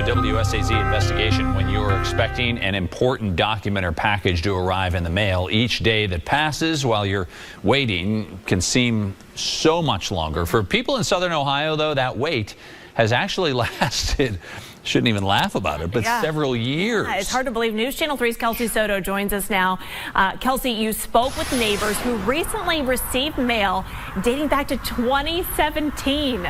WSAZ investigation. When you are expecting an important document or package to arrive in the mail, each day that passes while you're waiting can seem so much longer. For people in southern Ohio, though, that wait has actually lasted, shouldn't even laugh about it, but several years. It's hard to believe. News Channel 3's Kelsey Soto joins us now. Kelsey, you spoke with neighbors who recently received mail dating back to 2017.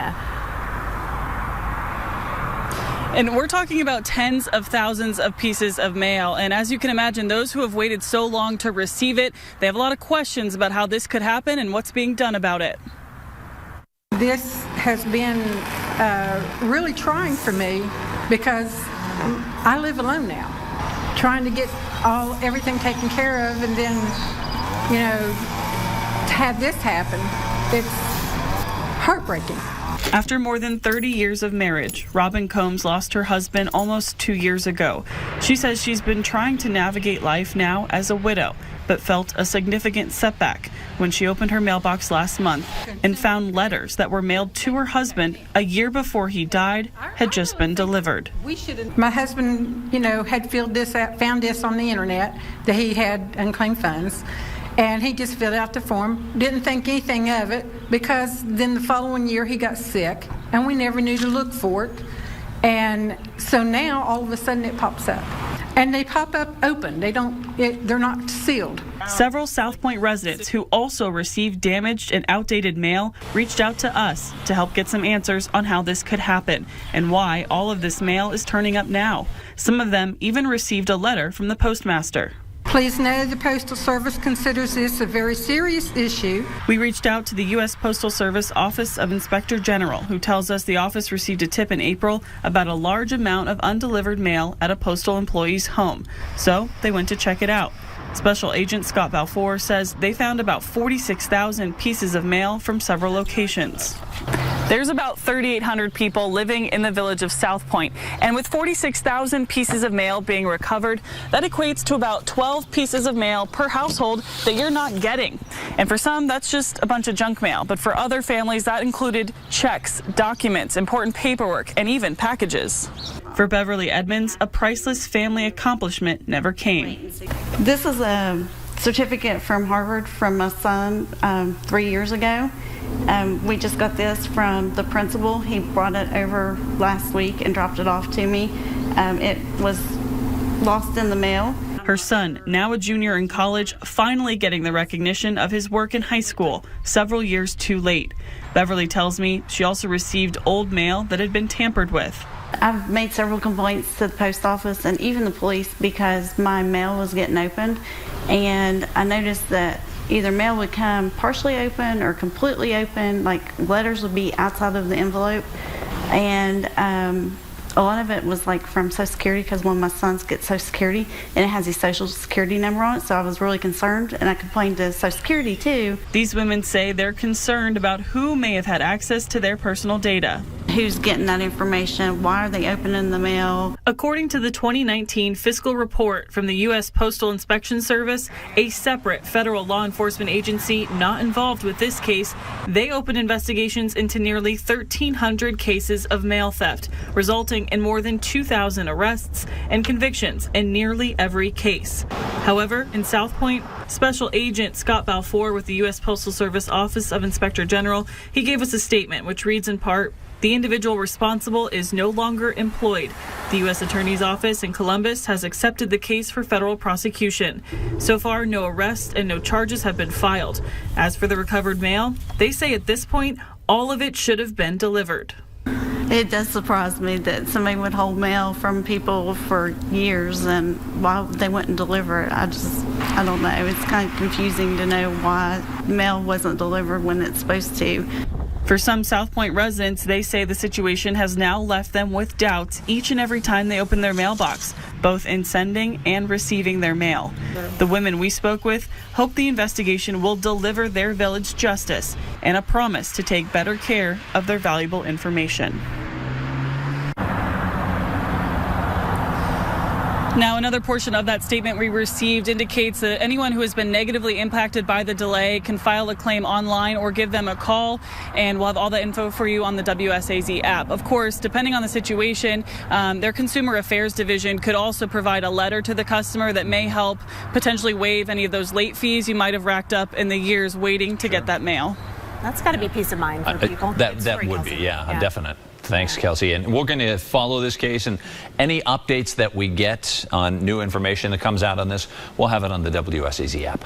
And we're talking about tens of thousands of pieces of mail. And as you can imagine, those who have waited so long to receive it, they have a lot of questions about how this could happen and what's being done about it. This has been really trying for me because I live alone now, trying to get everything taken care of, and then, you know, to have this happen, it's heartbreaking. After more than 30 years of marriage, Robin Combs lost her husband almost 2 years ago. She says she's been trying to navigate life now as a widow, but felt a significant setback when she opened her mailbox last month and found letters that were mailed to her husband a year before he died had just been delivered. My husband, you know, had found this on the internet that he had unclaimed funds. And he just filled out the form, didn't think anything of it, because then the following year he got sick, and we never knew to look for it. And so now all of a sudden it pops up. And they pop up open. They're not sealed. Several South Point residents who also received damaged and outdated mail reached out to us to help get some answers on how this could happen and why all of this mail is turning up now. Some of them even received a letter from the postmaster. Please know the Postal Service considers this a very serious issue. We reached out to the U.S. Postal Service Office of Inspector General, who tells us the office received a tip in April about a large amount of undelivered mail at a postal employee's home. So they went to check it out. Special Agent Scott Balfour says they found about 46,000 pieces of mail from several locations. There's about 3,800 people living in the village of South Point, and with 46,000 pieces of mail being recovered, that equates to about 12 pieces of mail per household that you're not getting. And for some, that's just a bunch of junk mail, but for other families, that included checks, documents, important paperwork, and even packages. For Beverly Edmonds, a priceless family accomplishment never came. This is a certificate from Harvard from my son 3 years ago. We just got this from the principal. He brought it over last week and dropped it off to me. It was lost in the mail. Her son, now a junior in college, finally getting the recognition of his work in high school, several years too late. Beverly tells me she also received old mail that had been tampered with. I've made several complaints to the post office and even the police because my mail was getting opened, and I noticed that either mail would come partially open or completely open, like letters would be outside of the envelope, and a lot of it was like from Social Security, because one of my sons gets Social Security and it has his Social Security number on it, so I was really concerned, and I complained to Social Security too. These women say they're concerned about who may have had access to their personal data. Who's getting that information? Why are they opening the mail? According to the 2019 fiscal report from the U.S. Postal Inspection Service, a separate federal law enforcement agency not involved with this case, they opened investigations into nearly 1,300 cases of mail theft, resulting in more than 2,000 arrests and convictions in nearly every case. However, in South Point, Special Agent Scott Balfour with the U.S. Postal Service Office of Inspector General, he gave us a statement which reads in part, "The individual responsible is no longer employed. The U.S. Attorney's Office in Columbus has accepted the case for federal prosecution. So far, no arrests and no charges have been filed. As for the recovered mail, they say at this point, all of it should have been delivered." It does surprise me that somebody would hold mail from people for years and why they wouldn't deliver it. I don't know. It's kind of confusing to know why mail wasn't delivered when it's supposed to. For some South Point residents, they say the situation has now left them with doubts each and every time they open their mailbox, both in sending and receiving their mail. The women we spoke with hope the investigation will deliver their village justice and a promise to take better care of their valuable information. Now, another portion of that statement we received indicates that anyone who has been negatively impacted by the delay can file a claim online or give them a call, and we'll have all the info for you on the WSAZ app. Of course, depending on the situation, their Consumer Affairs Division could also provide a letter to the customer that may help potentially waive any of those late fees you might have racked up in the years waiting to get that mail. That's got to be peace of mind for people. That would be, yeah, a definite. Thanks, Kelsey. And we're going to follow this case, and any updates that we get on new information that comes out on this, we'll have it on the WSAZ app.